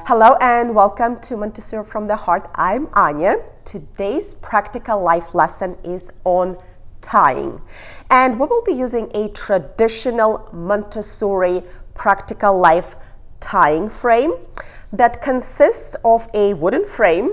Hello and welcome to Montessori from the Heart. I'm Anya. Today's practical life lesson is on tying. And we will be using a traditional Montessori practical life tying frame that consists of a wooden frame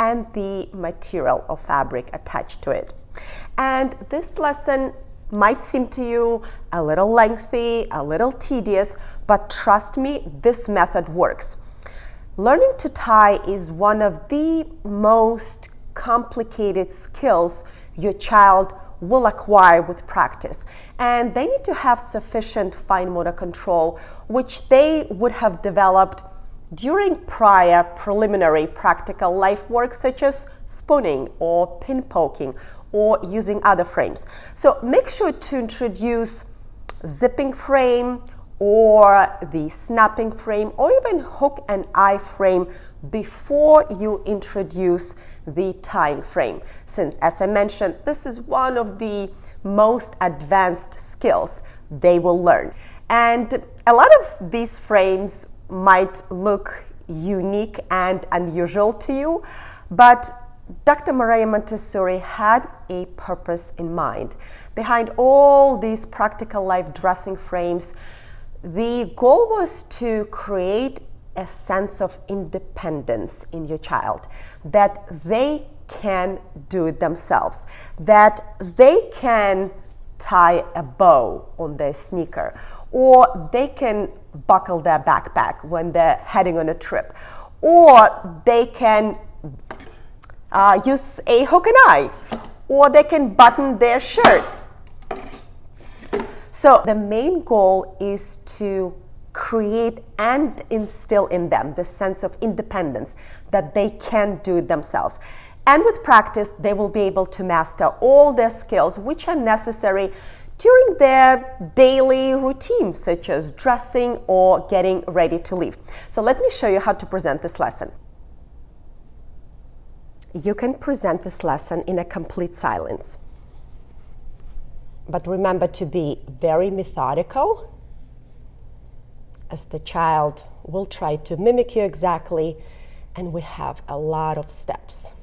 and the material of fabric attached to it. And this lesson might seem to you a little lengthy, a little tedious, but trust me, this method works. Learning to tie is one of the most complicated skills your child will acquire with practice. And they need to have sufficient fine motor control, which they would have developed during prior preliminary practical life work, such as spooning or pin poking or using other frames. So make sure to introduce zipping frame or the snapping frame or even hook and eye frame before you introduce the tying frame, since, as I mentioned, this is one of the most advanced skills they will learn. And a lot of these frames might look unique and unusual to you, but Dr. Maria Montessori had a purpose in mind. Behind all these practical life dressing frames, the goal was to create a sense of independence in your child, that they can do it themselves, that they can tie a bow on their sneaker, or they can buckle their backpack when they're heading on a trip, or they can use a hook and eye, or they can button their shirt. So the main goal is to create and instill in them the sense of independence, that they can do it themselves. And with practice, they will be able to master all their skills which are necessary during their daily routine, such as dressing or getting ready to leave. So let me show you how to present this lesson. You can present this lesson in a complete silence. But remember to be very methodical, as the child will try to mimic you exactly, and we have a lot of steps.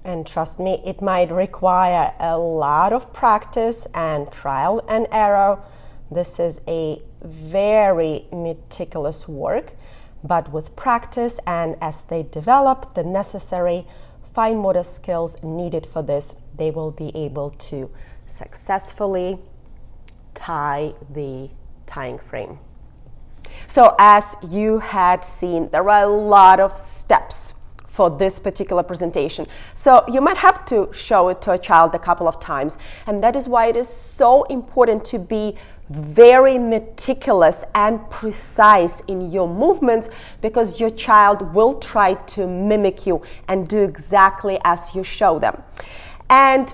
And trust me, it might require a lot of practice and trial and error. This is a very meticulous work, but with practice and as they develop the necessary fine motor skills needed for this, they will be able to successfully tie the tying frame. So as you had seen, there are a lot of steps for this particular presentation. So you might have to show it to a child a couple of times, and that is why it is so important to be very meticulous and precise in your movements, because your child will try to mimic you and do exactly as you show them. And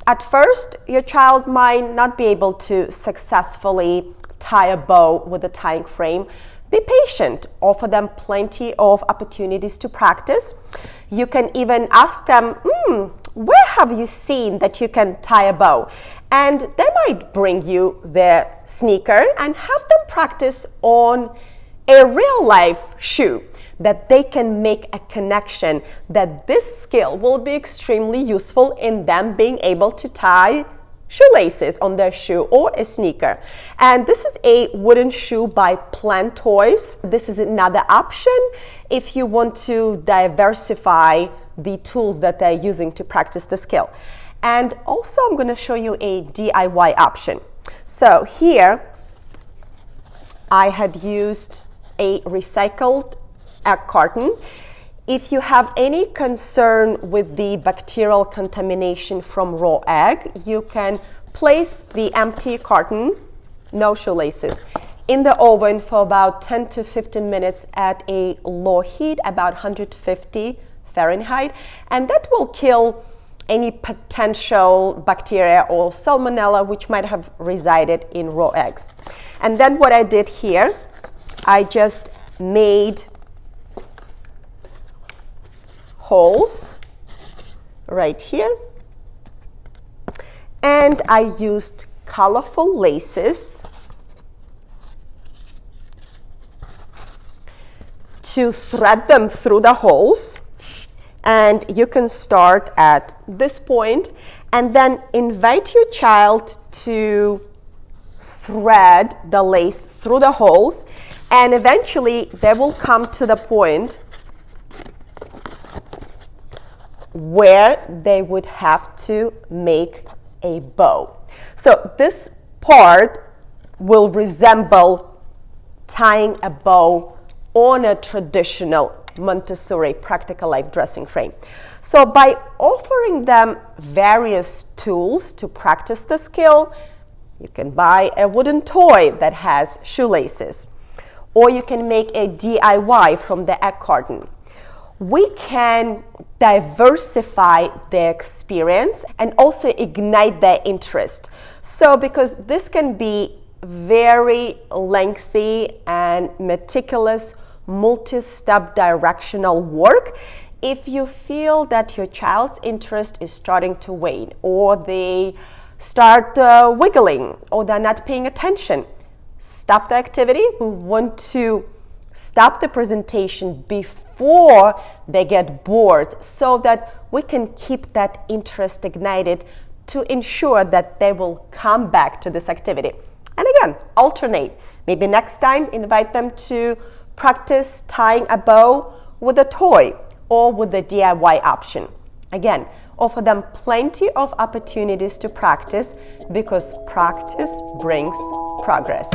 at first, your child might not be able to successfully tie a bow with a tying frame. Be patient, offer them plenty of opportunities to practice. You can even ask them, where have you seen that you can tie a bow? And they might bring you their sneaker and have them practice on a real life shoe, that they can make a connection, that this skill will be extremely useful in them being able to tie shoelaces on their shoe or a sneaker. And this is a wooden shoe by Plant Toys. This is another option if you want to diversify the tools that they're using to practice the skill. And also I'm going to show you a DIY option. So here I had used a recycled egg carton. If you have any concern with the bacterial contamination from raw egg, you can place the empty carton, no shoelaces, in the oven for about 10 to 15 minutes at a low heat, about 150 Fahrenheit, and that will kill any potential bacteria or salmonella which might have resided in raw eggs. And then what I did here, I just made holes right here, and I used colorful laces to thread them through the holes. And you can start at this point and then invite your child to thread the lace through the holes, and eventually they will come to the point where they would have to make a bow. So this part will resemble tying a bow on a traditional Montessori practical life dressing frame. So by offering them various tools to practice the skill, you can buy a wooden toy that has shoelaces, or you can make a DIY from the egg carton. We can diversify their experience and also ignite their interest. So because this can be very lengthy and meticulous multi-step directional work, if you feel that your child's interest is starting to wane, or they start wiggling, or they're not paying attention, stop the activity. We want to stop the presentation before they get bored, so that we can keep that interest ignited to ensure that they will come back to this activity. And again, alternate. Maybe next time invite them to practice tying a bow with a toy or with the DIY option. Again, offer them plenty of opportunities to practice, because practice brings progress.